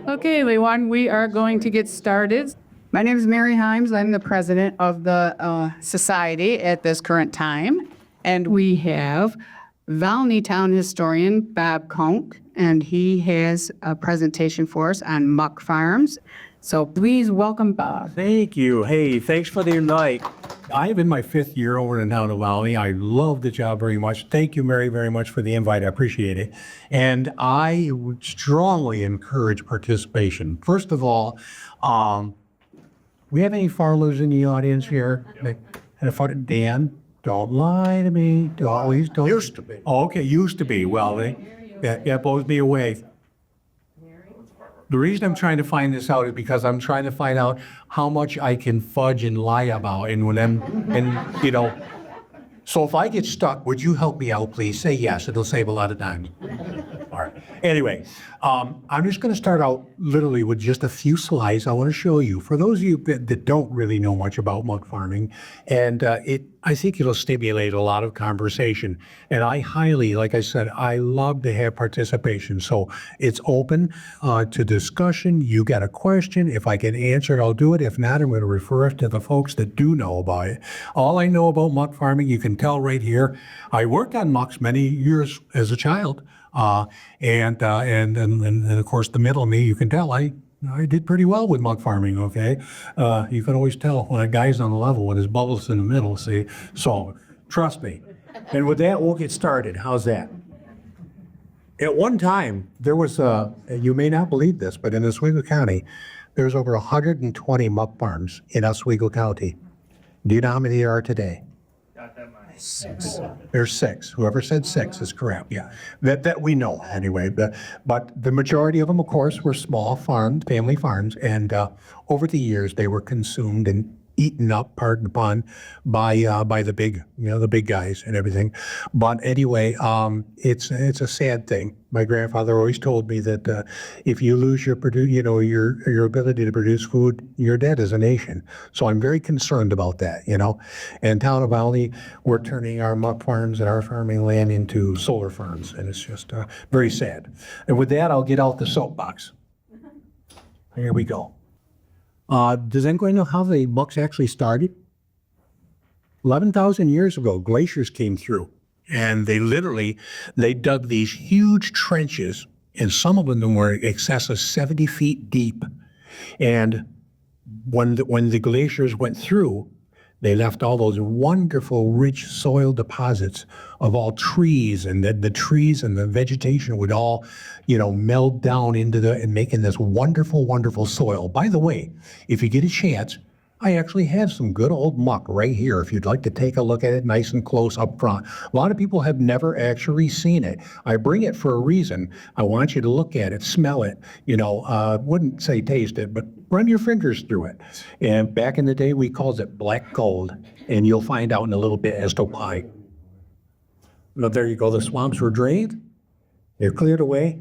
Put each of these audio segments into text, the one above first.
Okay, everyone, we are going to get started. My name is Mary Himes. I'm the president of the society at this current time. And we have Volney Town historian Bob Coant, and he has a presentation for us on Muck farms. So please welcome Bob. Thank you. Hey, thanks for the invite. I'm in my 5th year over in town of Volney. I love the job very much. Thank you, Mary, very much for the invite. I appreciate it. And I would strongly encourage participation. First of all, we have any farmers in the audience here? Dan, don't lie to me. Don't. Used to be. Oh, okay, used to be. Well, that blows me away. The reason I'm trying to find this out is because I'm trying to find out how much I can fudge and lie about, so if I get stuck, would you help me out, please? Say yes, it'll save a lot of time. All right. Anyway, I'm just going to start out literally with just a few slides I want to show you. For those of you that don't really know much about muck farming, and I think it'll stimulate a lot of conversation. And I highly, like I said, I love to have participation. So it's open to discussion. You got a question. If I can answer it, I'll do it. If not, I'm going to refer it to the folks that do know about it. All I know about muck farming, you can tell right here. I worked on mucks many years as a child. And of course, the middle me, you can tell I did pretty well with muck farming, okay? You can always tell when a guy's on the level with his bubbles in the middle, see? So, trust me. And with that, we'll get started. How's that? At one time, there was you may not believe this, but in Oswego County, there's over 120 muck farms in Oswego County. Do you know how many there are today? Six. There's 6. Whoever said 6 is correct. Yeah, that we know anyway. But the majority of them, of course, were small farms, family farms, and over the years they were consumed and eaten up, pardon the pun, by the big guys and everything. But anyway, it's a sad thing. My grandfather always told me that if you lose your ability to produce food, you're dead as a nation. So I'm very concerned about that, And town of Volney, we're turning our muck farms and our farming land into solar farms, and it's just very sad. And with that, I'll get out the soapbox. Here we go. Does anybody know how the mucks actually started? 11,000 years ago, glaciers came through, and they dug these huge trenches, and some of them were in excess of 70 feet deep. And when the glaciers went through, they left all those wonderful, rich soil deposits of all trees, and the trees and the vegetation would all, meld down and making this wonderful, wonderful soil. By the way, if you get a chance, I actually have some good old muck right here if you'd like to take a look at it nice and close up front. A lot of people have never actually seen it. I bring it for a reason. I want you to look at it, smell it, wouldn't say taste it, but run your fingers through it. And back in the day, we called it black gold, and you'll find out in a little bit as to why. Now, there you go. The swamps were drained. They're cleared away.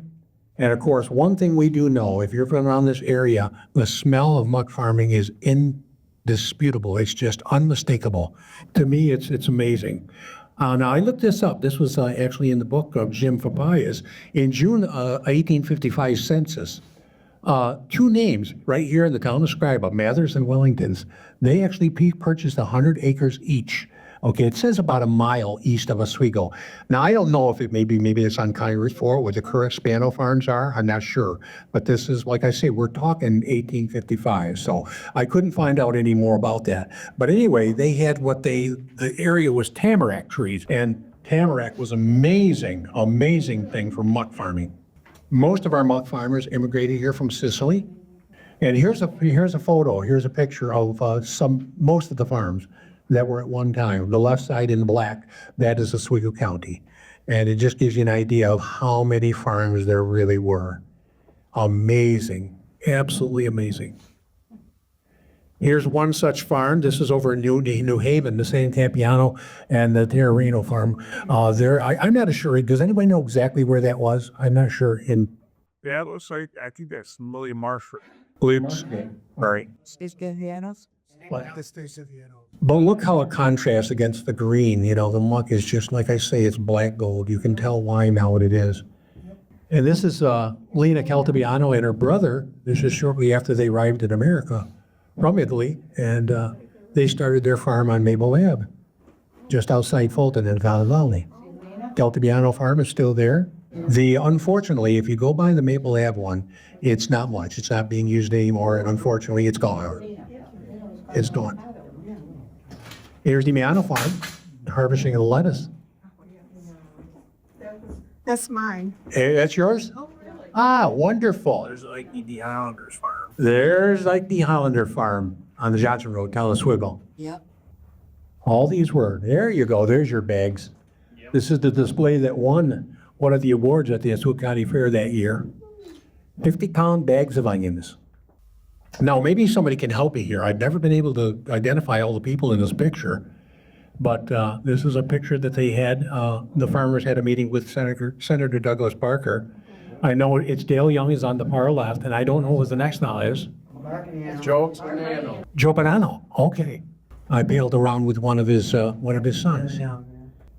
And of course, one thing we do know, if you're from around this area, the smell of muck farming is indisputable. It's just unmistakable. To me, it's amazing. Now, I looked this up. This was actually in the book of Jim Papayas. In June 1855 census, 2 names right here in the town of Scriba, Mathers and Wellingtons, they actually purchased 100 acres each. Okay, it says about a mile east of Oswego. Now, I don't know if maybe it's on County Route 4 where the current Spano farms are. I'm not sure. But this is, like I say, we're talking 1855. So I couldn't find out any more about that. But anyway, they had the area was tamarack trees. And tamarack was amazing thing for muck farming. Most of our muck farmers immigrated here from Sicily. And here's a photo. Here's a picture of most of the farms that were at one time. The left side in black, that is Oswego County. And it just gives you an idea of how many farms there really were. Amazing, absolutely amazing. Here's one such farm. This is over in New Haven, the San Campiano and the Terreno farm. I'm not sure. Does anybody know exactly where that was? I'm not sure. Yeah, it looks like, I think that's William Marshall. Right. But look how it contrasts against the green. The muck is just, like I say, it's black gold. You can tell why now what it is. And this is Lena Caltabiano and her brother. This is shortly after they arrived in America from Italy, and they started their farm on Maple Ave, just outside Fulton in Volney. Caltabiano farm is still there. Unfortunately, if you go by the Maple Ave one, it's not much. It's not being used anymore, and unfortunately, it's gone. It's gone. Here's the Miano farm, harvesting of the lettuce. That's mine. Hey, that's yours? Ah, wonderful. There's like the Islanders farm. There's like the Hollander farm on the Johnson Road, Oswego. Yep. All these were, there you go, there's your bags. This is the display that won one of the awards at the Oswego County Fair that year. 50-pound bags of onions. Now, maybe somebody can help me here. I've never been able to identify all the people in this picture, but this is a picture that they had. The farmers had a meeting with Senator Douglas Parker. I know it's Dale Young is on the far left, and I don't know who the next now is. Joe Bonanno. Joe Bonanno, okay. I bailed around with one of his sons.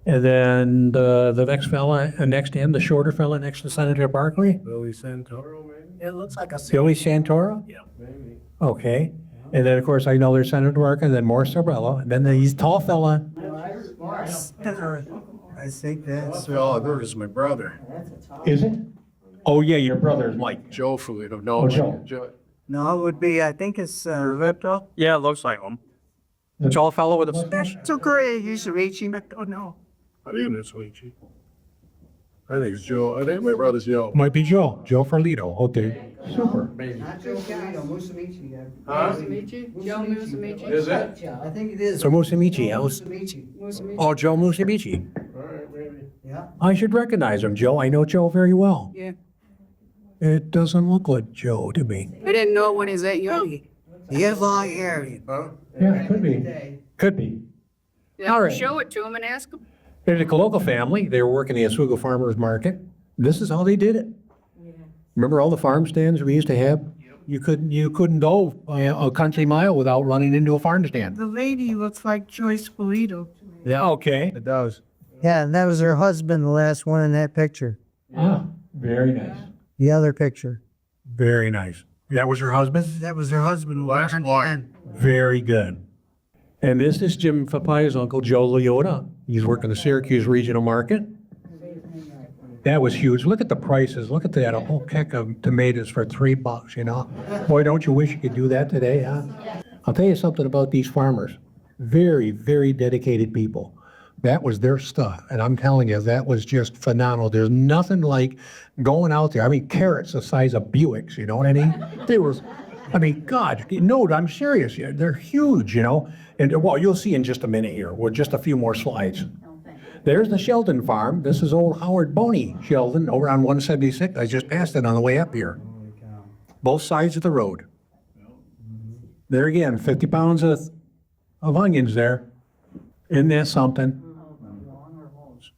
And then the next fella next to him, the shorter fella next to Senator Barkley, Billy Santoro, maybe? It looks like a. Billy Santoro? Yeah, maybe. Okay. And then, of course, I know there's Senator Barkley, and then Morris Sabrella, and then these tall fella. I think that's. Well, that is my brother, Is it? Oh, yeah, your brother's Mike. Joe Fulito. No, Oh, Joe. No, it would be, I think it's Roberto. Yeah, it looks like him. The tall fellow with the mustache? So great, he's reaching, oh no. I think it's Luigi. I think it's Joe. I think my brother's Joe. Might be Joe. Joe Ferlito. Okay. Super. Not Joe Guido, Musamichi. Joe Musamichi. Is it? I think it is. So Musamichi. Musamichi. Oh, Joe Musamichi. All right, maybe. Yeah. I should recognize him, Joe. I know Joe very well. Yeah. It doesn't look like Joe to me. I didn't know when he's that young. He has long hair. Huh? Yeah, could be. Could be. All right. Show it to him and ask him. There's a local family. They were working the Oswego Farmers Market. This is how they did it. Remember all the farm stands we used to have? You couldn't go a country mile without running into a farm stand. The lady looks like Joyce Polito. Yeah, okay. It does. Yeah, and that was her husband, the last one in that picture. Ah, very nice. The other picture. Very nice. That was her husband? That was her husband. Last one. Very good. And this is Jim Papaya's uncle, Joe Leota. He's working the Syracuse Regional Market. That was huge. Look at the prices. Look at that, a whole peck of tomatoes for $3, you know? Boy, don't you wish you could do that today, huh? I'll tell you something about these farmers. Very, very dedicated people. That was their stuff. And I'm telling you, that was just phenomenal. There's nothing like going out there. I mean, carrots the size of Buicks, you know what I mean? They were, I mean, God, no, I'm serious. Yeah, they're huge, you know? And well, you'll see in just a minute here, with just a few more slides. There's the Sheldon farm. This is old Howard Boney Sheldon over on 176. I just passed it on the way up here. Both sides of the road. There again, 50 pounds of onions there. Isn't that something?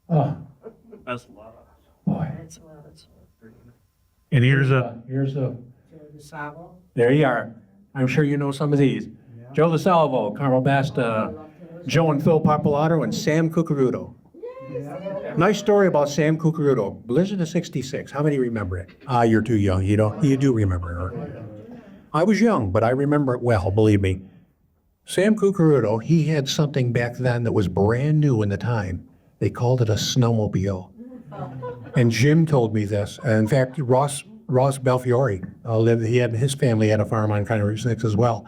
Oh, That's a lot. boy. And here's a, there you are. I'm sure you know some of these. Joe DeSalvo, Carmel Basta, Joe and Phil Papalato, and Sam Cucuruto. Nice story about Sam Cucuruto. Blizzard of '66. How many remember it? Ah, you're too young. You do remember it. I was young, but I remember it well, believe me. Sam Cucuruto, he had something back then that was brand new in the time. They called it a snowmobile. And Jim told me this. In fact, Ross Belfiore his family had a farm on County Route 6 as well.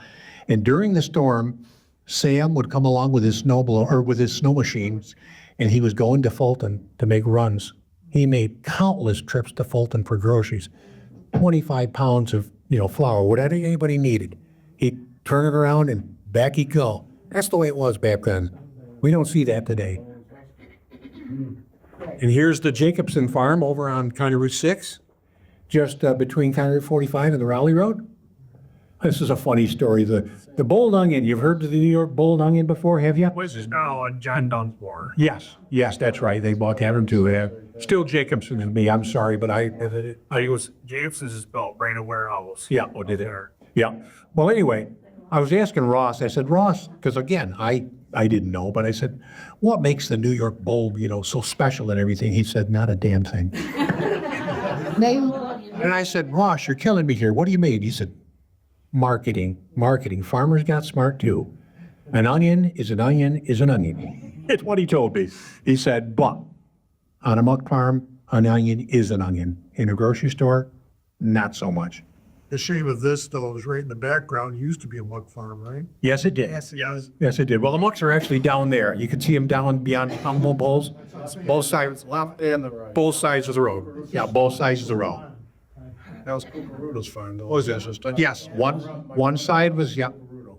And during the storm, Sam would come along with his with his snow machines, and he was going to Fulton to make runs. He made countless trips to Fulton for groceries, 25 pounds of flour, whatever anybody needed. He'd turn it around and back he'd go. That's the way it was back then. We don't see that today. And here's the Jacobson farm over on County Route 6, just between County Route 45 and the Raleigh Road. This is a funny story. The boiled onion, you've heard of the New York boiled onion before, have you? What's this now on John Dunsmore? Yes, that's right. They bought that one too. Still Jacobson to me, I'm sorry, but I was, Jacobson's is spelled Brandon Warehouse. yeah, oh, did it? Yeah. Well, anyway, I was asking Ross, I said, Ross, because again, I didn't know, but I said, what makes the New York bowl, so special and everything? He said, not a damn thing. And I said, Ross, you're killing me here. What do you mean? He said, marketing, marketing. Farmers got smart too. An onion is an onion is an onion. It's what he told me. He said, but on a muck farm, an onion is an onion. In a grocery store, not so much. The shame of this, though, is right in the background. It used to be a muck farm, right? Yes, it did. Yes. Yes, it did. Well, the mucks are actually down there. You can see them down beyond humble bowls. Both sides, left and the right. Both sides of the road. Yeah, both sides of the road. That was Cucarudo's farm, though. What was this? Yes, one side was, yeah,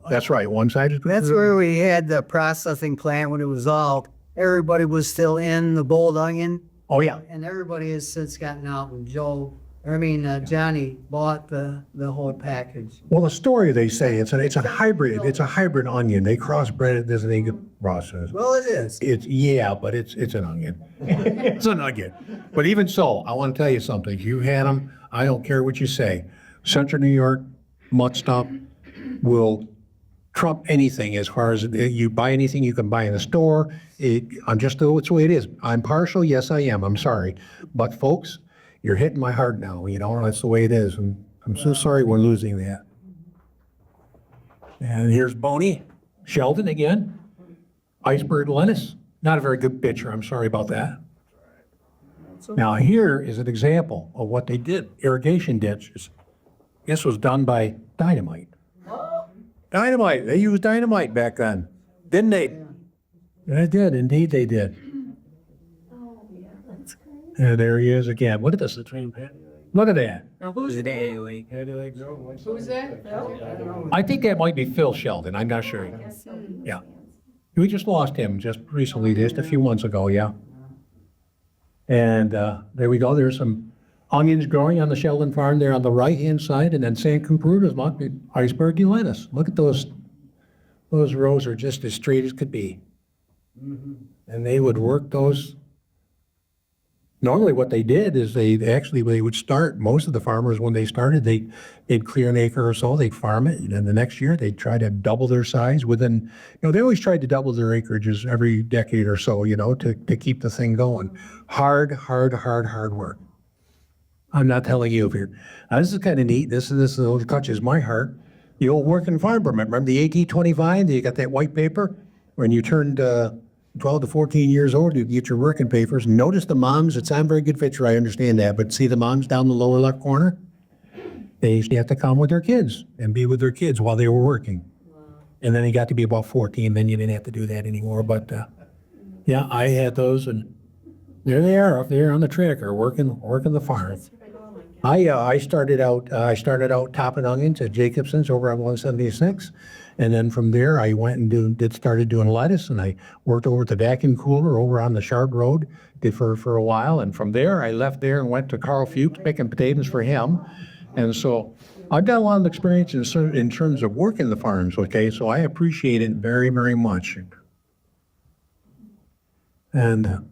that's right. One side is. That's where we had the processing plant when it was all, everybody was still in the bold onion. Oh, yeah. And everybody has since gotten out when Johnny bought the whole package. Well, the story they say it's a hybrid onion. They crossbred it. There's an egg process. Well, it is. But it's an onion. It's an onion. But even so, I want to tell you something. You had them. I don't care what you say. Central New York mutt stuff will trump anything as far as you buy anything you can buy in the store. I'm just it's the way it is. I'm partial. Yes, I am. I'm sorry, but folks, you're hitting my heart now. You know that's the way it is, and I'm so sorry we're losing that. And here's Boney, Sheldon again. Iceberg lettuce. Not a very good picture. I'm sorry about that. Now here is an example of what they did. Irrigation ditches. This was done by dynamite. Dynamite. They used dynamite back then, didn't they? They did. Indeed, they did. And there he is again. Look at this. Look at that. Who's that? I think that might be Phil Sheldon. I'm not sure. Yeah. We just lost him just recently, just a few months ago, yeah. And there we go. There's some onions growing on the Sheldon farm there on the right-hand side, and then San Compruda's iceberg lettuce. Look at those. Those rows are just as straight as could be. And they would work those. Normally what they did is they would start, most of the farmers, when they started, they'd clear an acre or so, they'd farm it, and then the next year they'd try to double their size within, they always tried to double their acreages every decade or so, to keep the thing going. Hard work. I'm not telling you here. This is kind of neat. This touches my heart. The old working farm permit. Remember the 1825? You got that white paper? When you turned 12 to 14 years old, you get your working papers. Notice the moms. It's not a very good picture, I understand that, but see the moms down the lower left corner? They used to have to come with their kids and be with their kids while they were working. And then they got to be about 14, then you didn't have to do that anymore. But yeah, I had those, and there they are up there on the tracker working the farm. I started out topping onions at Jacobson's over on 176, and then from there I went and started doing lettuce, and I worked over at the vacuum cooler over on the Shard Road, did for a while, and from there I left there and went to Carl Fuchs picking potatoes for him, and so I've got a lot of experience in terms of working the farms. Okay, so I appreciate it very, very much. And a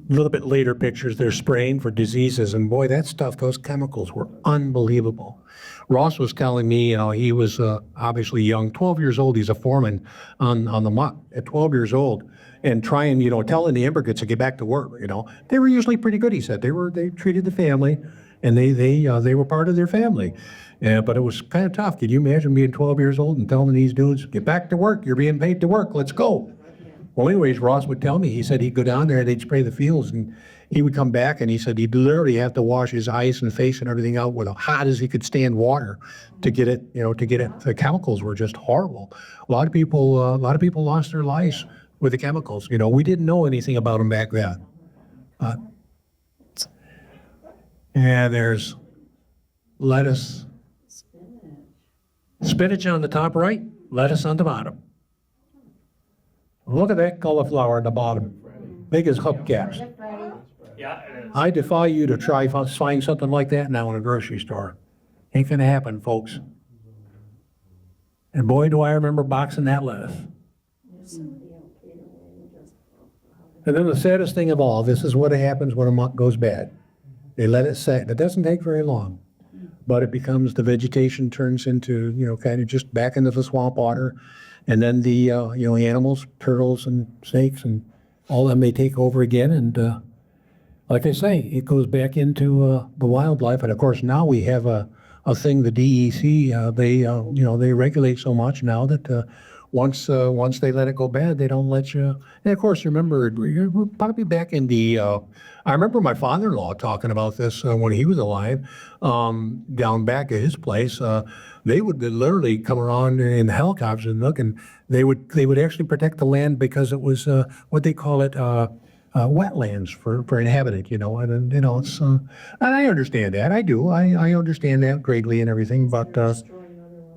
little bit later pictures, they're spraying for diseases, and boy, that stuff, those chemicals were unbelievable. Ross was telling me, he was obviously young, 12 years old. He's a foreman on the muck at 12 years old, and trying, telling the immigrants to get back to work. They were usually pretty good. He said they treated the family, and they were part of their family. But it was kind of tough. Can you imagine being 12 years old and telling these dudes, get back to work? You're being paid to work. Let's go. Well, anyways, Ross would tell me, he said he'd go down there, they'd spray the fields, and he would come back, and he said he'd literally have to wash his eyes and face and everything out with as hot as he could stand water to get it, The chemicals were just horrible. A lot of people lost their lives with the chemicals. We didn't know anything about them back then. And there's lettuce. Spinach on the top right, lettuce on the bottom. Look at that cauliflower at the bottom, big as hubcaps. I defy you to try find something like that now in a grocery store. Ain't gonna happen, folks. And boy, do I remember boxing that lettuce. And then the saddest thing of all, this is what happens when a muck goes bad. They let it set. It doesn't take very long, but it becomes, the vegetation turns into, kind of just back into the swamp water. And then the animals, turtles and snakes and all of them, they take over again. And like I say, it goes back into the wildlife. And of course, now we have a thing, the DEC, they regulate so much now that once they let it go bad, they don't let you. And of course, remember, we're probably back in the, I remember my father-in-law talking about this when he was alive, down back at his place. They would literally come around in helicopters and look, and they would actually protect the land because it was what they call it, wetlands for inhabited, and it's, and I understand that. I do. I understand that greatly and everything, but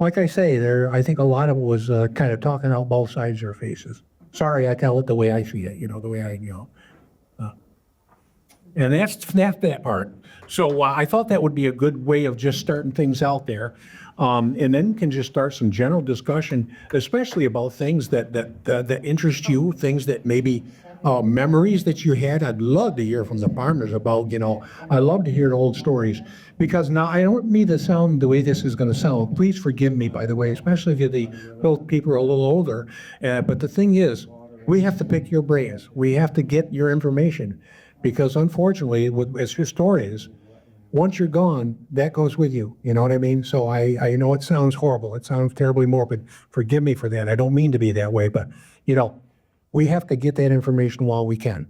like I say, I think a lot of it was kind of talking out both sides of their faces. Sorry, I tell it the way I see it, the way and that's that part. So I thought that would be a good way of just starting things out there. And then can just start some general discussion, especially about things that interest you, things that maybe memories that you had. I'd love to hear from the farmers about, I love to hear old stories. Because now I don't mean to sound the way this is going to sound. Please forgive me, by the way, especially if both people are a little older. But the thing is, we have to pick your brains. We have to get your information. Because unfortunately, as historians, once you're gone, that goes with you. You know what I mean? So I know it sounds horrible. It sounds terribly morbid. Forgive me for that. I don't mean to be that way. But, we have to get that information while we can,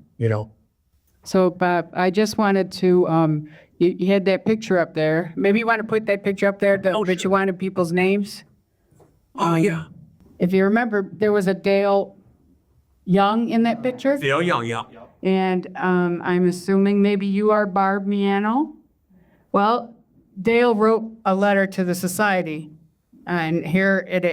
So, Bob, I just wanted to, you had that picture up there. Maybe you want to put that picture up there, but you wanted people's names? Oh, yeah. If you remember, there was a Dale Young in that picture. Dale Young, yeah. And I'm assuming maybe you are Barb Miano? Well, Dale wrote a letter to the society, and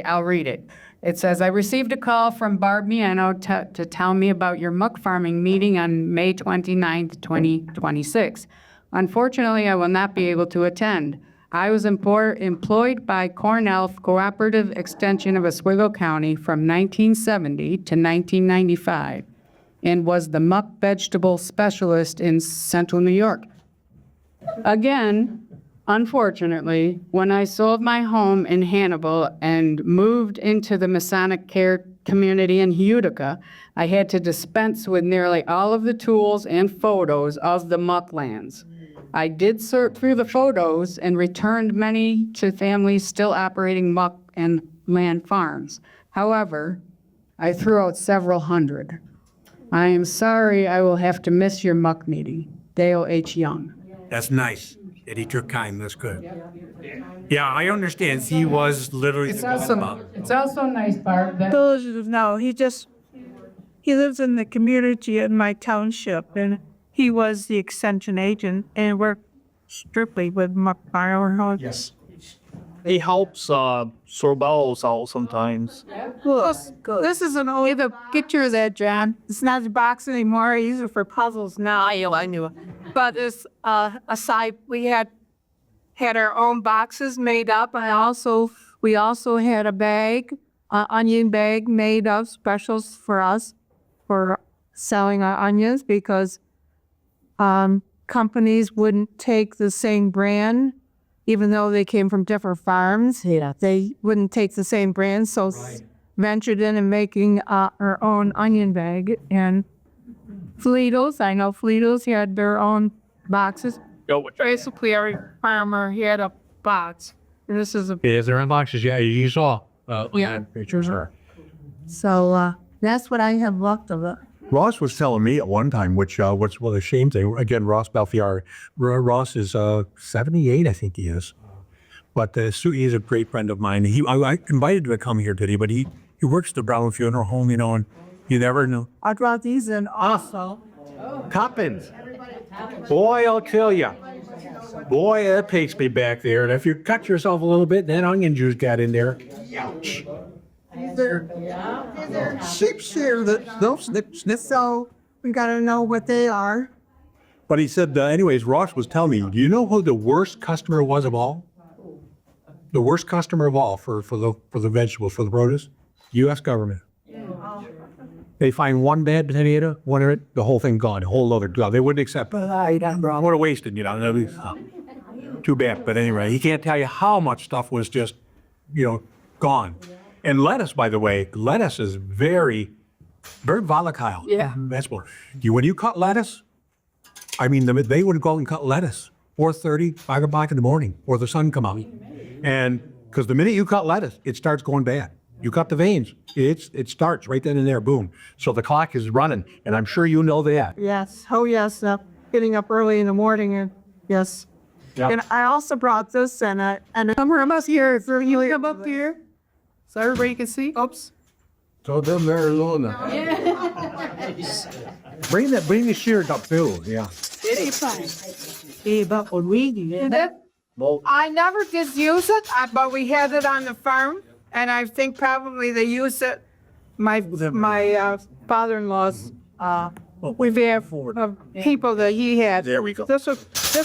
I'll read it. It says, I received a call from Barb Miano to tell me about your muck farming meeting on May 29th, 2026. Unfortunately, I will not be able to attend. I was employed by Cornell Cooperative Extension of Oswego County from 1970 to 1995 and was the muck vegetable specialist in central New York. Again, unfortunately, when I sold my home in Hannibal and moved into the Masonic Care community in Utica, I had to dispense with nearly all of the tools and photos of the muck lands. I did sort through the photos and returned many to families still operating muck and land farms. However, I threw out several hundred. I am sorry I will have to miss your muck meeting. Dale H. Young. That's nice that he took time. That's good. Yeah, I understand. He was literally. It's also nice, Barb, that No, he lives in the community in my township, and he was the extension agent and worked strictly with Muck Farmer. Yes. He helps Sorbells out sometimes. This is an old picture of that, John. It's not a box anymore. I use it for puzzles now. I knew. But it's aside, we had our own boxes made up. We also had a bag, onion bag made of specials for us for selling our onions because companies wouldn't take the same brand. Even though they came from different farms, they wouldn't take the same brand, so ventured in and making our own onion bag. And Fleetles, I know Fleetles had their own boxes. Basically, every farmer had a box. And this is a. Yeah, they're in boxes. Yeah, you saw. Pictures. So that's what I have left of it. Ross was telling me at one time, which was a shame thing. Again, Ross Belfiore. Ross is 78, I think he is. But he's a great friend of mine. I invited him to come here today, but he works at the Brown Funeral Home, and you never know. I brought these in also. Coppins. Boy, I'll tell you. Boy, that takes me back there. And if you cut yourself a little bit, that onion juice got in there. Ouch. Sheep here that don't snip, so we gotta know what they are. But he said, anyways, Ross was telling me, do you know who the worst customer was of all? The worst customer of all for the vegetables, for the produce? U.S. government. They find one bad potato, one of it, the whole thing gone, the whole load gone. They wouldn't accept it. What a wasted, Too bad. But anyway, he can't tell you how much stuff was just, gone. And lettuce, by the way, lettuce is very, very volatile. Yeah. Vegetable. When you cut lettuce, I mean, they would go out and cut lettuce, 4:30, 5 o'clock in the morning, or the sun come out. And because the minute you cut lettuce, it starts going bad. You cut the veins, it starts right then and there, boom. So the clock is running, and I'm sure you know that. Yes, oh, yes, getting up early in the morning and, yes. Yeah. And I also brought this and come from us here, so you come up here. So everybody can see? Oops. So they're Arizona. Bring the shears up too, yeah. I never did use it, but we had it on the farm, and I think probably they used it. My father-in-law's. We've had people that he had. There we go. This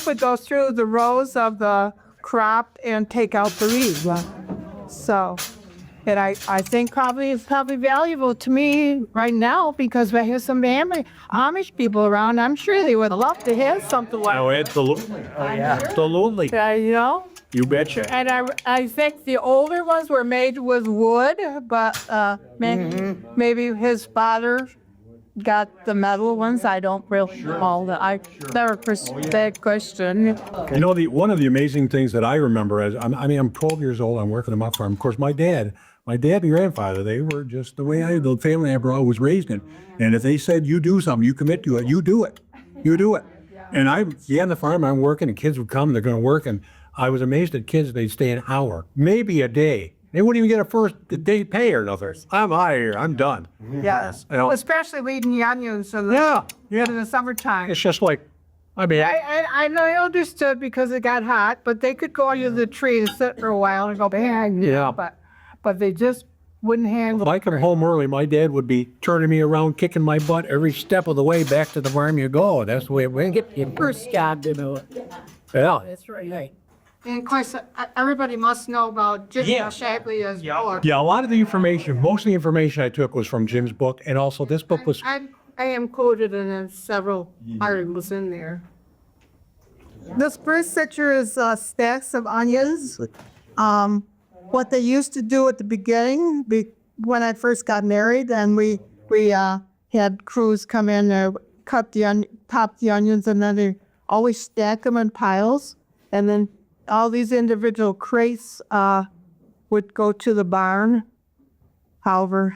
would go through the rows of the crop and take out the weeds. So, and I think it's probably valuable to me right now because I have some Amish people around. I'm sure they would love to have something like Oh, absolutely. Oh, yeah. Absolutely. that, you know? You betcha. And I think the older ones were made with wood, but maybe his father got the metal ones. I don't really know. I never pursued that question. You know, one of the amazing things that I remember I'm 12 years old. I'm working on my farm. Of course, my dad and grandfather, they were just the way the family I was raised in. And if they said you do something, you commit to it, you do it. You do it. And on the farm, I'm working, and kids would come, they're going to work, and I was amazed at kids, they'd stay an hour, maybe a day. They wouldn't even get a first day pay or nothing. I'm out of here. I'm done. Yes, You know? especially weeding the onions in Yeah. the summertime. It's just like, I mean, I know I understood because it got hot, but they could go under the tree and sit for a while and go bang. Yeah. But they just wouldn't handle. if I come home early, my dad would be turning me around, kicking my butt every step of the way back to the farm you go. That's the way it went. Get your first job to do it. Yeah. That's right. And of course, everybody must know about Jim Shapley as well. Yeah, a lot of the information, most of the information I took was from Jim's book, and also this book was, I am quoted in several articles in there. This first picture is stacks of onions. What they used to do at the beginning, when I first got married, and we had crews come in and pop the onions, and then they always stack them in piles, and then all these individual crates would go to the barn, however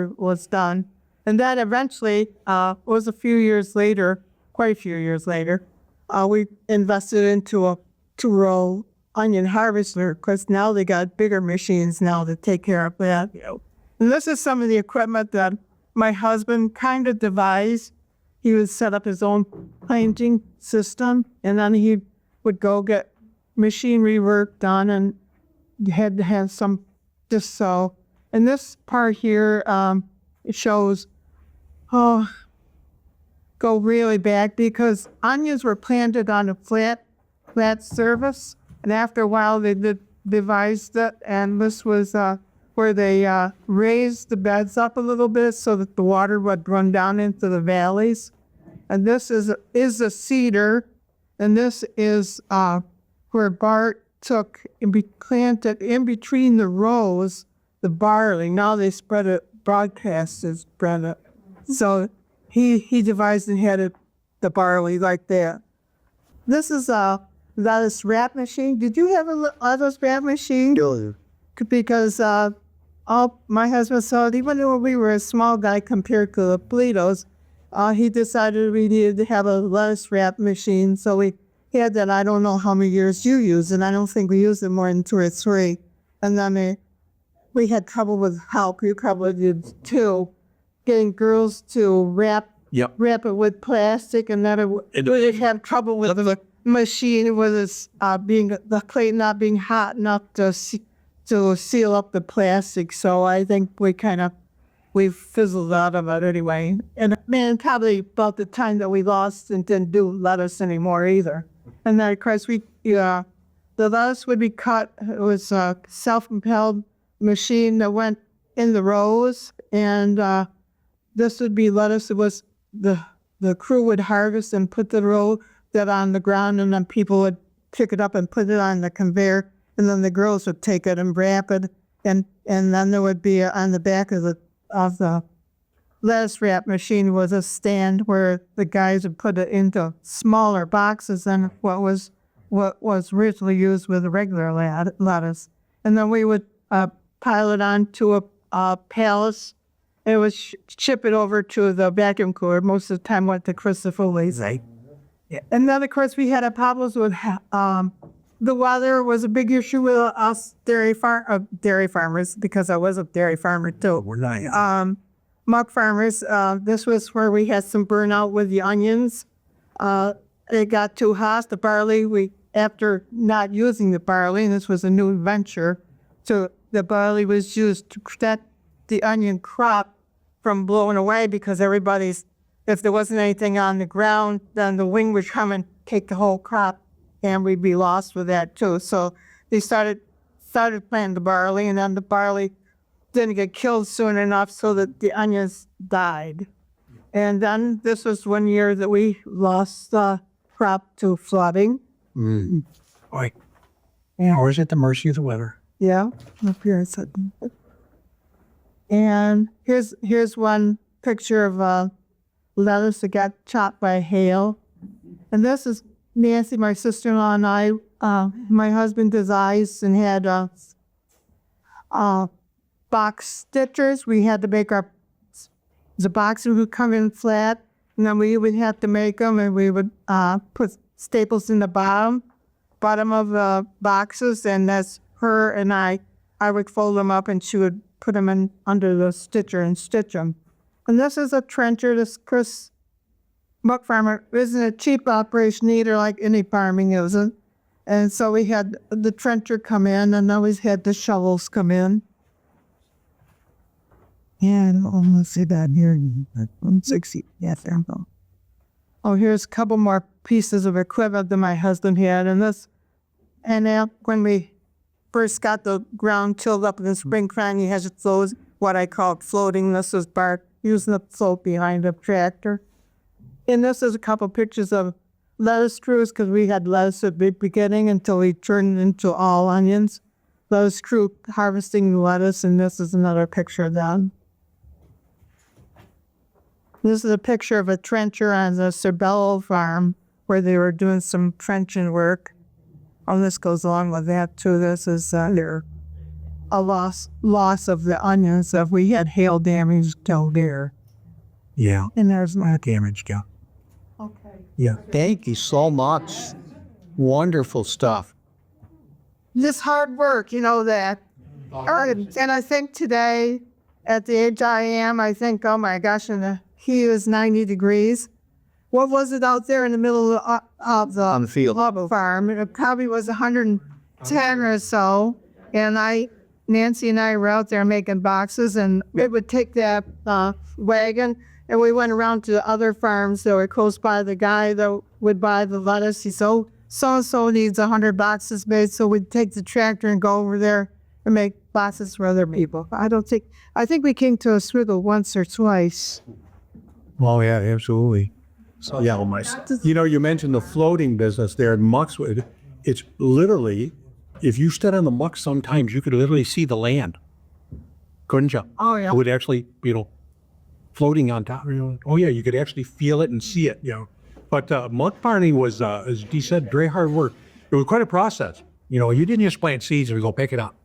it was done. And then eventually, it was quite a few years later, we invested into a 2-row onion harvester, because now they got bigger machines now to take care of that. And this is some of the equipment that my husband kind of devised. He would set up his own planting system, and then he would go get machinery work done, and you had to have some just so. And this part here, it shows, go really back, because onions were planted on a flat surface, and after a while they devised it, and this was where they raised the beds up a little bit so that the water would run down into the valleys. And this is a cedar, and this is where Bart took and planted in between the rows the barley. Now they spread it, broadcasters spread it. So he devised and had the barley like that. This is a lettuce wrap machine. Did you have a lettuce wrap machine? No. Because my husband said, even though we were a small guy compared to the Politos, he decided we needed to have a lettuce wrap machine. So we had that. I don't know how many years you used, and I don't think we used it more than 2 or 3. And then we had trouble with help. You probably did too, getting girls to wrap it with plastic, and then it had trouble with the machine with the plate not being hot enough to seal up the plastic. So I think we fizzled out of it anyway. And man, probably about the time that we lost and didn't do lettuce anymore either. And then of course the lettuce would be cut. It was a self-propelled machine that went in the rows, and this would be lettuce. It was the crew would harvest and put the row that on the ground, and then people would pick it up and put it on the conveyor, and then the girls would take it and wrap it, and then there would be on the back of the lettuce wrap machine was a stand where the guys would put it into smaller boxes than what was originally used with the regular lettuce. And then we would pile it onto a pallet. It would ship it over to the vacuum cooler. Most of the time went to Christopher's. Right. And then, of course, we had problems with the weather was a big issue with us dairy farmers, because I was a dairy farmer too. We're not. Muck farmers, this was where we had some burnout with the onions. It got too hot. The barley, after not using the barley, and this was a new venture, so the barley was used to protect the onion crop from blowing away, because if there wasn't anything on the ground, then the wind would come and take the whole crop, and we'd be lost with that too. So they started planting the barley, and then the barley didn't get killed soon enough so that the onions died. And then this was one year that we lost the crop to flooding. Boy. Yeah, or is it the mercy of the weather? Yeah, up here it said. And here's one picture of lettuce that got chopped by hail. And this is Nancy, my sister-in-law, and I. My husband does ice and had box stitchers. We had to make the boxes would come in flat, and then we would have to make them, and we would put staples in the bottom of the boxes, and that's her and I would fold them up, and she would put them in under the stitcher and stitch them. And this is a trencher. This Chris Muck farmer isn't a cheap operation either, like any farming isn't. And so we had the trencher come in, and then we had the shovels come in. And let's see that here. 60. Yeah, there we go. Oh, here's a couple more pieces of equipment that my husband had. And when we first got the ground tilled up in the spring time, he has it what I call floating. This is Bart using the float behind the tractor. And this is a couple pictures of lettuce crews, because we had lettuce at the beginning until we turned it into all onions. Lettuce crew harvesting the lettuce, and this is another picture of them. This is a picture of a trencher on the Cerbello farm where they were doing some trenching work. Oh, this goes along with that too. This is a loss of the onions if we had hail damage down there. Yeah. And there's my Damage, yeah. okay. Yeah. Thank you so much. Wonderful stuff. Just hard work, you know that. And I think today, at the age I am, I think, oh my gosh, and the heat is 90 degrees. What was it out there in the middle of the On the field. farm? It probably was 110 or so. And Nancy and I were out there making boxes, and it would take that wagon, and we went around to other farms that were close by. The guy that would buy the lettuce, he said, oh, so-and-so needs 100 boxes made, so we'd take the tractor and go over there and make boxes for other people. I think we came to Oswego once or twice. Oh, yeah, absolutely. So, yeah, my. You know, you mentioned the floating business there in Muckswood. It's literally, if you stood on the muck, sometimes you could literally see the land. Couldn't you? Oh, yeah. It would actually, floating on top. Oh, yeah, you could actually feel it and see it, But muck farming was, as Dee said, very hard work. It was quite a process. You didn't just plant seeds and go pick it up.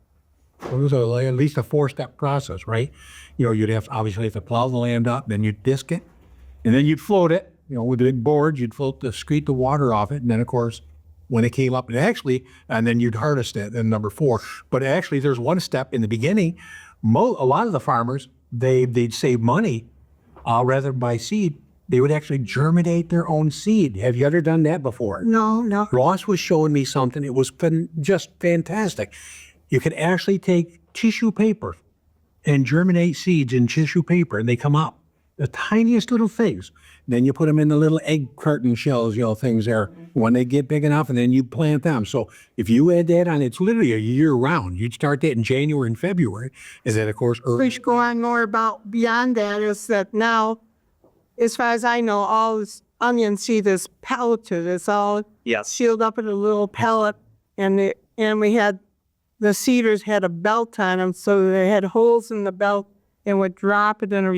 It was at least a 4-step process, right? You'd obviously have to plow the land up, then you'd disc it, and then you'd float it. With a big board, you'd screed the water off it, and then of course, when it came up, and then you'd harvest it. And number 4. But actually, there's one step in the beginning. A lot of the farmers, they'd save money rather than buy seed. They would actually germinate their own seed. Have you ever done that before? No. Ross was showing me something. It was just fantastic. You could actually take tissue paper and germinate seeds in tissue paper, and they come up. The tiniest little things. Then you put them in the little egg carton shells, things there. When they get big enough, and then you plant them. So if you add that on, it's literally a year round. You'd start that in January and February. And then, of course, We should go on more about beyond that is that now, as far as I know, all this onion seed is pelleted. It's all sealed up in a little pellet, and we had the seeders had a belt on them, so they had holes in the belt and would drop it in a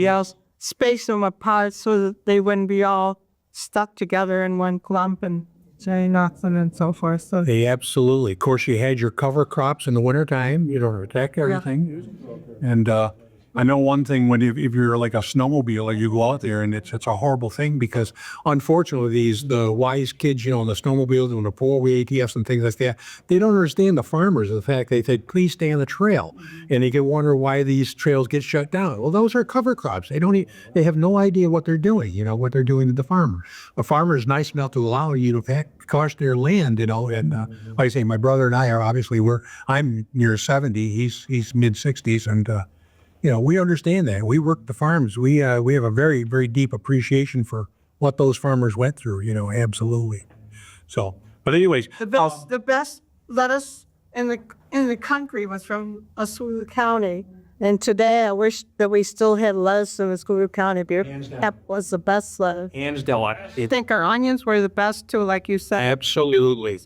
space them apart so that they wouldn't be all stuck together in one clump and say nothing and so forth. So They absolutely. Of course, you had your cover crops in the wintertime, you know, to protect everything. And I know one thing when if you're like a snowmobiler, you go out there and it's a horrible thing because unfortunately the wise kids, you know, on the snowmobiles and the four-wheel ATFs and things like that, they don't understand the farmers. The fact they said, please stay on the trail. And you can wonder why these trails get shut down. Well, those are cover crops. They have no idea what they're doing, you know, what they're doing to the farmer. A farmer is nice enough to allow you to cross their land, you know, and like I say, my brother and I are obviously, I'm near 70, he's mid-60s, and you know, we understand that. We work the farms. We have a very, very deep appreciation for what those farmers went through, you know, absolutely. So, but anyways, the best lettuce in the country was from Oswego County. And today I wish that we still had lettuce in Oswego County. That was the best lettuce. hands down, I think our onions were the best too, like you said. absolutely.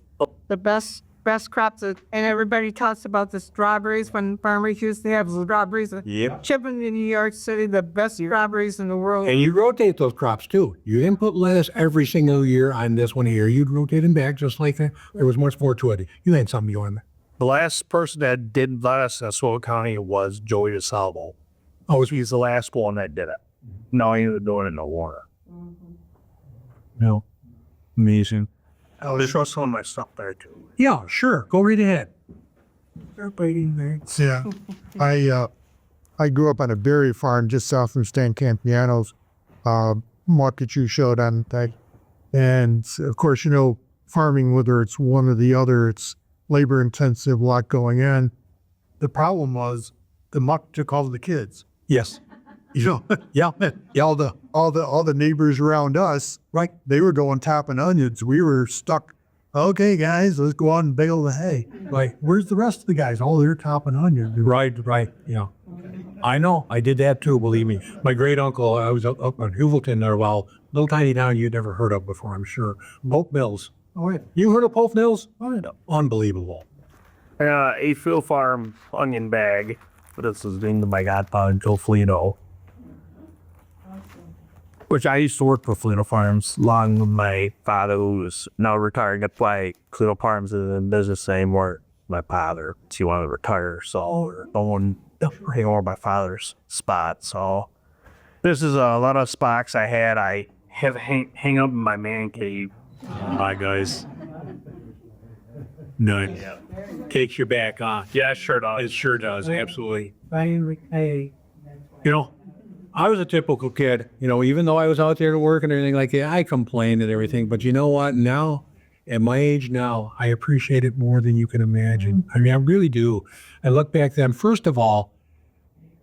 The best crops. And everybody talks about the strawberries when farmers used to have strawberries. Yep. Shipping in New York City, the best strawberries in the world. And you rotate those crops too. You didn't put lettuce every single year on this one here. You'd rotate them back just like that. There was much more to it. You had something you wanted. The last person that did lettuce in Oswego County was Joey DeSalvo. Oh, He's the last one that did it. No, he ain't doing it no more. no. Amazing. I'll just show some of my stuff there too. Yeah, sure. Go right ahead. Yeah, I grew up on a berry farm just south from Stan Campiano's. Muck that you showed on that, and of course, you know, farming, whether it's one or the other, it's labor intensive, a lot going in. The problem was the muck took all the kids. Yes. You know, Yeah. Yeah. all the neighbors around us, right? They were going topping onions. We were stuck. Okay, guys, let's go out and bale the hay. Like, where's the rest of the guys? Oh, they're topping onions. Right. Yeah. I know. I did that too, believe me. My great uncle, I was up on Huvilton there, well, little tiny town you'd never heard of before, I'm sure. Pope Mills. Oh, yeah. You heard of Pope Mills? Oh, unbelievable. I got a field farm onion bag. This is named my godfather, Joe Flino. Which I used to work for Flino Farms along with my father, who is now retired. That's why Flino Farms isn't in business anymore. My father, he wanted to retire, so no one hang over my father's spot. So this is a lot of spots I had. I have hang up in my man cave. Hi, guys. None. Yeah. Takes you back, huh? Yeah, sure does. It sure does. Absolutely. Hey. You know, I was a typical kid, you know, even though I was out there to work and everything like that, I complained and everything. But you know what? Now, at my age now, I appreciate it more than you can imagine. I mean, I really do. I look back then, first of all,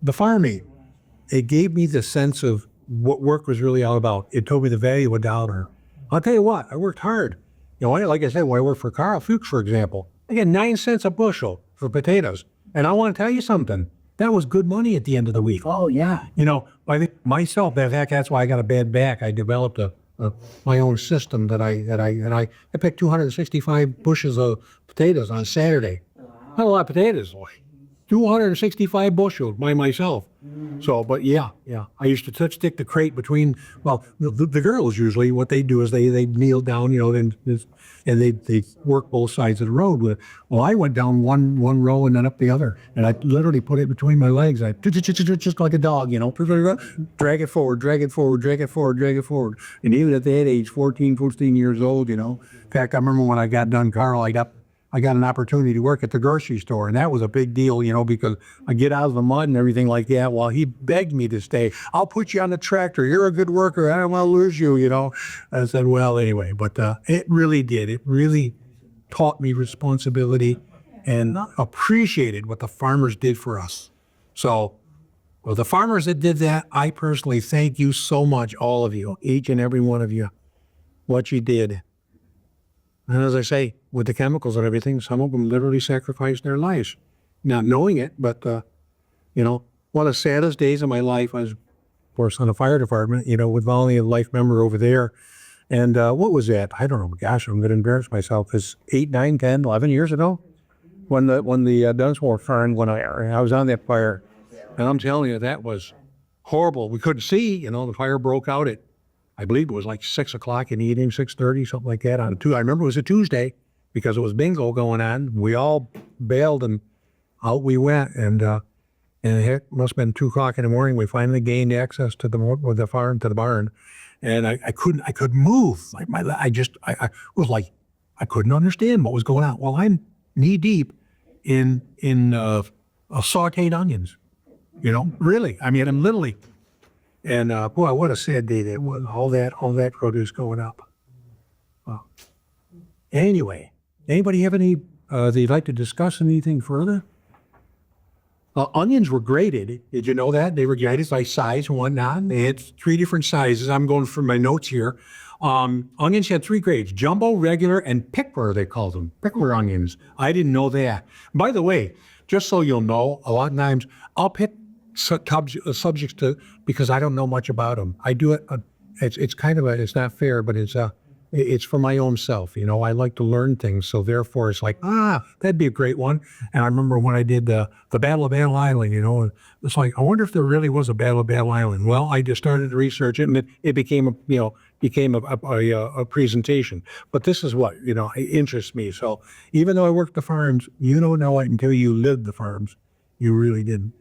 the farming, it gave me the sense of what work was really all about. It told me the value of a dollar. I'll tell you what, I worked hard. You know, like I said, when I worked for Carl Fuchs, for example, I get 9 cents a bushel for potatoes. And I want to tell you something. That was good money at the end of the week. Oh, yeah. You know, I think myself, in fact, that's why I got a bad back. I developed my own system that I picked 265 bushels of potatoes on Saturday. Not a lot of potatoes, boy. 265 bushels by myself. So, but yeah. I used to stick the crate between, well, the girls usually, what they do is they kneel down, you know, and they work both sides of the road with. Well, I went down one row and then up the other, and I literally put it between my legs. I just like a dog, you know, drag it forward, drag it forward, drag it forward, drag it forward. And even at that age, 14, 15 years old, you know. In fact, I remember when I got done, Carl, I got an opportunity to work at the grocery store, and that was a big deal, you know, because I get out of the mud and everything like that. Well, he begged me to stay. I'll put you on the tractor. You're a good worker. I don't want to lose you, you know. I said, well, anyway, but it really did. It really taught me responsibility and appreciated what the farmers did for us. So, well, the farmers that did that, I personally thank you so much, all of you, each and every one of you, what you did. And as I say, with the chemicals and everything, some of them literally sacrificed their lives. Not knowing it, but, you know, one of the saddest days of my life was, of course, on the fire department, you know, with Volney, a life member over there. And what was that? I don't know. Gosh, I'm going to embarrass myself. It's 8, 9, 10, 11 years ago when the Dunsmore fire, when I was on that fire. And I'm telling you, that was horrible. We couldn't see, the fire broke out at, I believe it was like 6 o'clock in the evening, 6:30, something like that. I remember it was a Tuesday because it was bingo going on. We all bailed and out we went. And it must have been 2 o'clock in the morning. We finally gained access to the farm, to the barn. And I couldn't move. Like I was like, I couldn't understand what was going on. Well, I'm knee deep in sauteed onions, really. I mean, I'm literally, and boy, what a sad day that was. All that produce going up. Well, anyway, anybody have any, they'd like to discuss anything further? Onions were graded. Did you know that? They were graded by size and whatnot. They had 3 different sizes. I'm going from my notes here. Onions had 3 grades: jumbo, regular, and pickler, they called them. Pickler onions. I didn't know that. By the way, just so you'll know, a lot of times I'll pick subjects because I don't know much about them. I do it. It's kind of it's not fair, but it's for my own self. I like to learn things. So therefore it's like, that'd be a great one. And I remember when I did the Battle of Battle Island, it's like, I wonder if there really was a Battle of Battle Island. Well, I just started to research it, and it became a presentation. But this is what, it interests me. So even though I worked the farms, now until you lived the farms, you really didn't.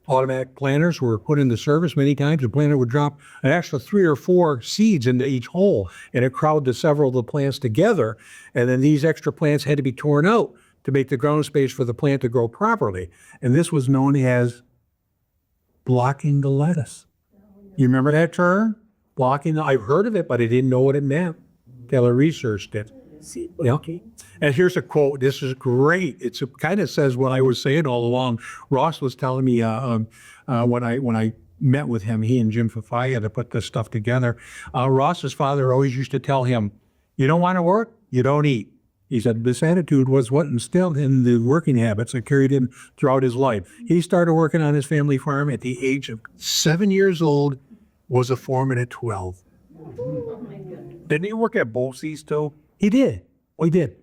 Automatic planters were put into service many times. The planter would drop an extra 3 or 4 seeds into each hole, and it crowded several of the plants together. And then these extra plants had to be torn out to make the ground space for the plant to grow properly. And this was known as blocking the lettuce. You remember that term? I've heard of it, but I didn't know what it meant until I researched it. Okay. And here's a quote. This is great. It kind of says what I was saying all along. Ross was telling me when I met with him, he and Jim Fafaya, to put this stuff together. Ross's father always used to tell him, "You don't want to work, you don't eat." He said this attitude was what instilled in the working habits that carried him throughout his life. He started working on his family farm at the age of 7 years old, was a foreman at 12. Didn't he work at Bolsey's too? He did. Well, he did.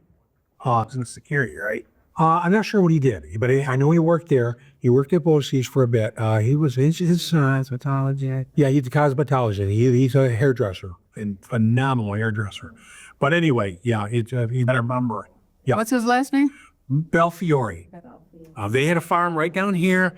He's in security, right? I'm not sure what he did, but I know he worked there. He worked at Bosse's for a bit. He was his cosmetology. Yeah, he's a cosmetologist. He's a hairdresser, and phenomenal hairdresser. But anyway, yeah, you better remember. Yeah. What's his last name? Belfiore. They had a farm right down here.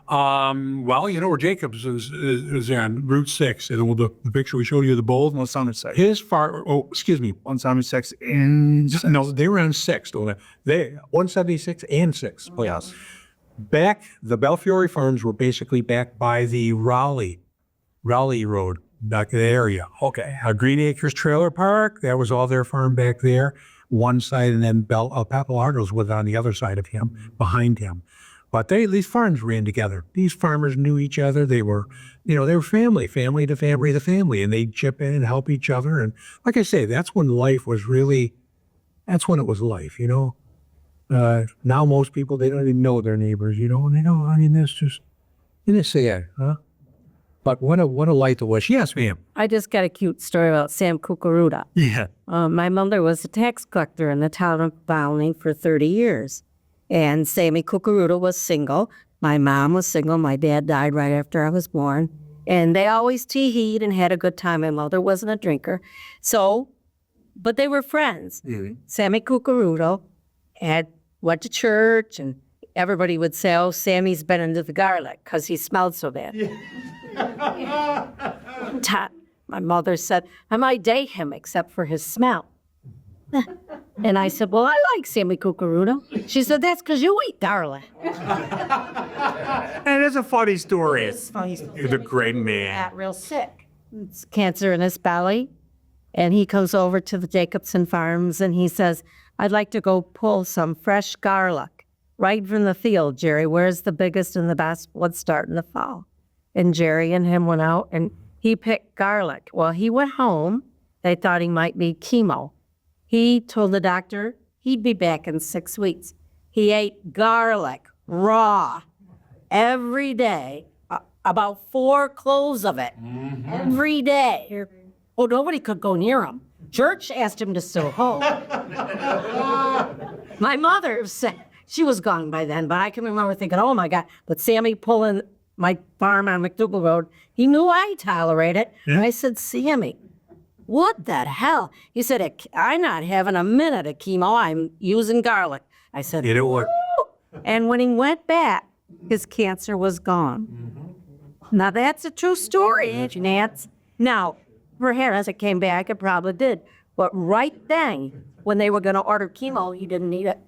Where Jacobs is on Route 6. And the picture we showed you, the bowl. 176. His farm, 176 and... No, they were on 6. They 176 and 6. Oh, yes. The Belfiore farms were basically back by the Raleigh Road, back in the area. Okay. Green Acres Trailer Park, that was all their farm back there. One side, and then Papalardo's was on the other side of him, behind him. But these farms ran together. These farmers knew each other. They were, they were family to family, and they'd chip in and help each other. And like I say, that's when life was really, that's when it was life, Now most people, they don't even know their neighbors, and they don't, that's just, it's sad, huh? But what a light it was. Yes, ma'am. I just got a cute story about Sam Cucaruda. Yeah. My mother was a tax collector in the town of Volney for 30 years. And Sammy Cucaruda was single. My mom was single. My dad died right after I was born. And they always tee-heed and had a good time. My mother wasn't a drinker. But they were friends. Mm-hmm. Sammy Cucaruda went to church, and everybody would say, "Oh, Sammy's been into the garlic because he smelled so bad." Yeah. My mother said, "I might date him except for his smell." And I said, "Well, I like Sammy Cucaruda." She said, "That's because you eat garlic." And it's a funny story. It's funny. He's a great man. Got real sick. It's cancer in his belly. And he comes over to the Jacobson Farms and he says, "I'd like to go pull some fresh garlic right from the field, Jerry. Where's the biggest and the best one starting to fall?" And Jerry and him went out and he picked garlic. Well, he went home. They thought he might need chemo. He told the doctor he'd be back in 6 weeks. He ate garlic raw every day, about 4 cloves of it every day. Oh, nobody could go near him. Church asked him to stay home. My mother said, she was gone by then, but I can remember thinking, oh my God, but Sammy pulling my farm on McDougal Road. He knew I tolerate it. Yeah. I said, Sammy, what the hell? He said, I'm not having a minute of chemo. I'm using garlic. I said, It worked. "Woo!" And when he went back, his cancer was gone. Now, that's a true story, ain't you, Nance? Now, perhaps it came back, it probably did. But right then, when they were going to order chemo, he didn't need it.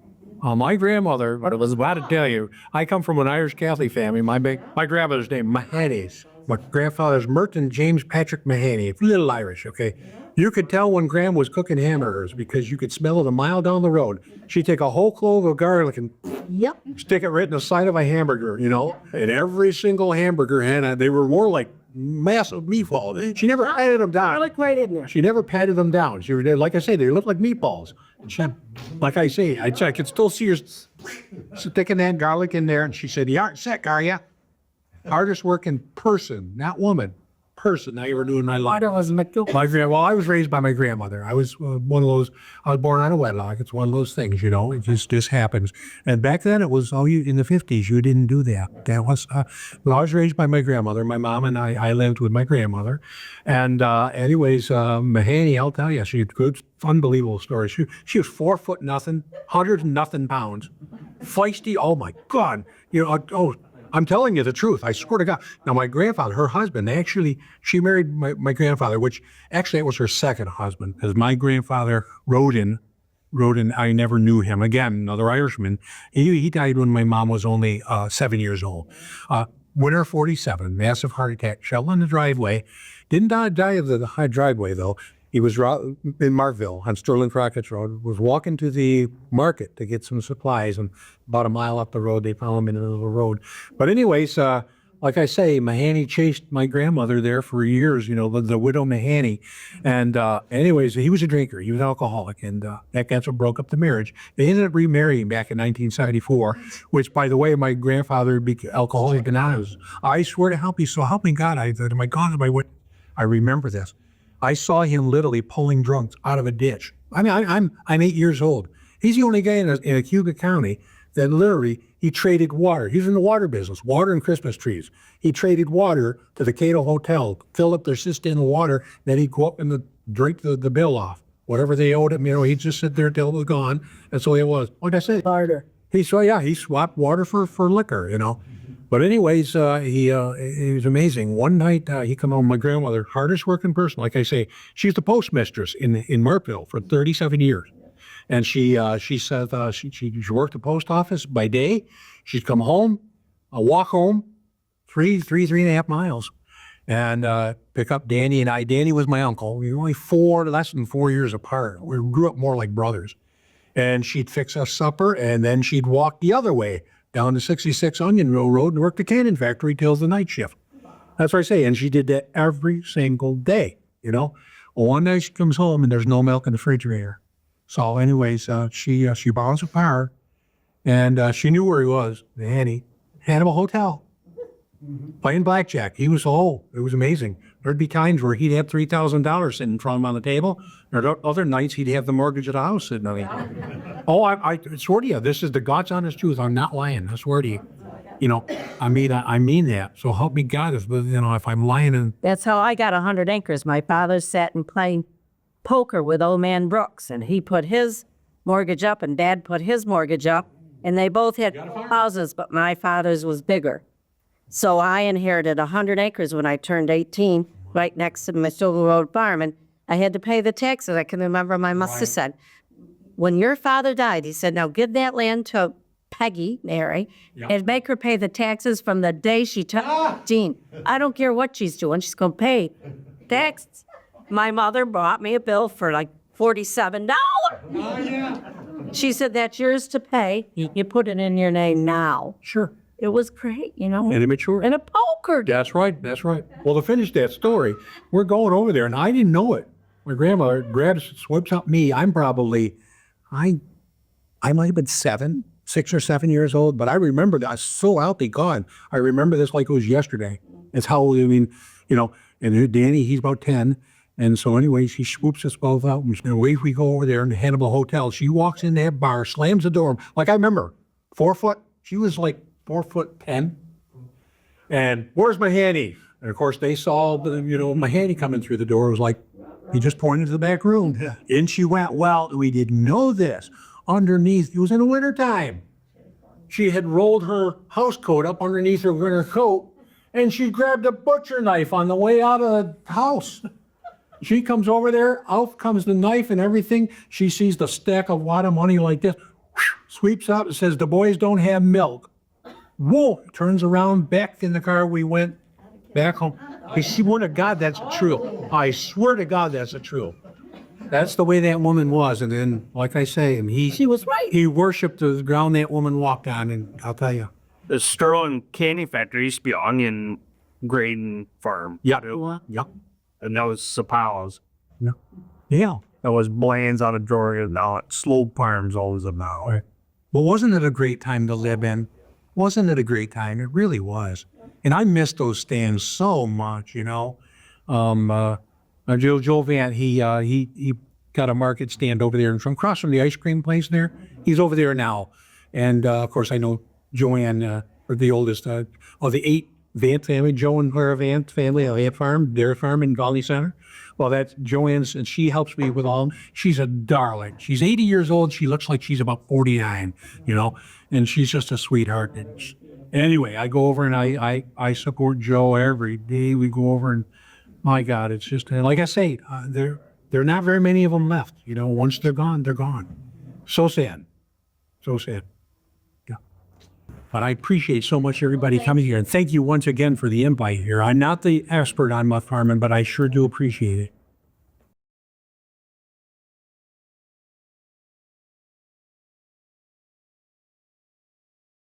My grandmother, what I was about to tell you, I come from an Irish Catholic family. My grandmother's name, Mahany's. My grandfather's Merton James Patrick Mahany, little Irish, okay? You could tell when Grandma was cooking hamburgers because you could smell it a mile down the road. She'd take a whole clove of garlic and Yep. stick it right in the side of a hamburger, you know? And every single hamburger had, they were more like massive meatballs. She never patted them down. Garlic right in there. She never patted them down. She, like I say, they looked like meatballs. She, like I say, I could still see her sticking that garlic in there. And she said, "You aren't sick, are you?" Hardest working person, not woman, person I ever knew in my life. Well, I was raised by my grandmother. I was one of those. I was born out of wedlock. It's one of those things, you know. It just happens. And back then, it was in the 50s. You didn't do that. That was. Well, I was raised by my grandmother. My mom and I lived with my grandmother. And anyways, Mahany, I'll tell you, she had good, unbelievable story. She was 4 foot nothing, 100 and nothing pounds, feisty. Oh my God, you know. I'm telling you the truth. I swear to God. Now, my grandfather, her husband, she married my grandfather, which actually it was her second husband, because my grandfather, Rodin, I never knew him. Again, another Irishman. He died when my mom was only 7 years old. Winter 47, massive heart attack, fell in the driveway. Didn't die of the high driveway, though. He was in Markville on Sterling Crockett's Road, was walking to the market to get some supplies, and about a mile up the road, they found him in the little road. But anyways, like I say, Mahany chased my grandmother there for years, you know, the widow Mahany. And anyways, he was a drinker. He was an alcoholic, and that's what broke up the marriage. They ended up remarrying back in 1974, which, by the way, my grandfather became Alcoholics Anonymous. I swear to help you, so help me God, my God is my witness. I remember this. I saw him literally pulling drunks out of a ditch. I mean, I'm 8 years old. He's the only guy in a Cuba County that literally, he traded water. He's in the water business, water and Christmas trees. He traded water to the Cato Hotel, fill up their cistern of water, then he'd go up and drink the bill off. Whatever they owed him, you know, he'd just sit there till it was gone. That's the way it was. Like I said, Barter. he swapped water for liquor, you know. But anyways, he was amazing. One night, he come home, my grandmother, hardest working person. Like I say, she's the postmistress in Markville for 37 years. And she said she worked the post office by day. She'd come home, walk home, three and a half miles, and pick up Danny and I. Danny was my uncle. We were only less than 4 years apart. We grew up more like brothers. And she'd fix us supper, and then she'd walk the other way down to 66 Onion Mill Road and work the cannon factory till the night shift. That's what I say. And she did that every single day, you know. Well, one day she comes home and there's no milk in the refrigerator. So anyways, she borrows a car, and she knew where he was, Annie, had him a hotel, playing blackjack. He was it was amazing. There'd be times where he'd have $3,000 sitting in front of him on the table. Or other nights he'd have the mortgage of the house sitting on it. Oh, I swear to you, this is the God's honest truth. I'm not lying. I swear to you. You know, I mean that. So help me God, if I'm lying. And That's how I got 100 acres. My father sat and played poker with old man Brooks, and he put his mortgage up and Dad put his mortgage up, and they both had houses, but my father's was bigger. So I inherited 100 acres when I turned 18, right next to McDougal Road Farm, and I had to pay the taxes. I can remember my mother said, when your father died, he said, now give that land to Peggy, Mary, and make her pay the taxes from the day she turned 18. I don't care what she's doing. She's going to pay taxes. My mother brought me a bill for like $47. She said, that's yours to pay. You put it in your name now. sure. It was great, you know. And immature. And a poker. That's right. Well, to finish that story, we're going over there, and I didn't know it. My grandmother whips up me. I'm probably, I might have been 6 or 7 years old, but I remember that. I was so out, gone. I remember this like it was yesterday. It's how, you know, and Danny, he's about 10. And so anyway, she swoops us both out, and away we go over there in the Hannibal Hotel. She walks in that bar, slams the door. Like I remember, 4 foot, she was like 4'10". And where's my handy? And of course, they saw my handy coming through the door. It was like, he just pointed to the back room. In she went. Well, we didn't know this. Underneath, it was in the wintertime. She had rolled her house coat up underneath her winter coat, and she grabbed a butcher knife on the way out of the house. She comes over there, out comes the knife and everything. She sees the stack of wad of money like this, sweeps up and says, the boys don't have milk. Whoa, turns around, back in the car we went, back home. I swear to God, that's true. I swear to God, that's true. That's the way that woman was. And then, like I say, she was right. He worshipped the ground that woman walked on, and I'll tell you. The Sterling Candy Factory used to be onion grading farm. Yep. Yep. And that was Sapalas. Yeah. That was Bland's on a drawer, and now Slow Farms always about. Well, wasn't it a great time to live in? Wasn't it a great time? It really was. And I miss those stands so much, Joe Vant, he got a market stand over there from across from the ice cream place there. He's over there now. And of course, I know Joanne, or the oldest of the 8 Vant family, Joe and Clara Vant family, their farm in Volney Center. Well, that's Joanne's, and she helps me with all. She's a darling. She's 80 years old. She looks like she's about 49, and she's just a sweetheart. Anyway, I go over and I support Joe every day. We go over and, my God, it's just, like I say, there are not very many of them left. Once they're gone, they're gone. So sad. So sad. Yeah. But I appreciate so much everybody coming here. And thank you once again for the invite here. I'm not the expert on muff farming, but I sure do appreciate it.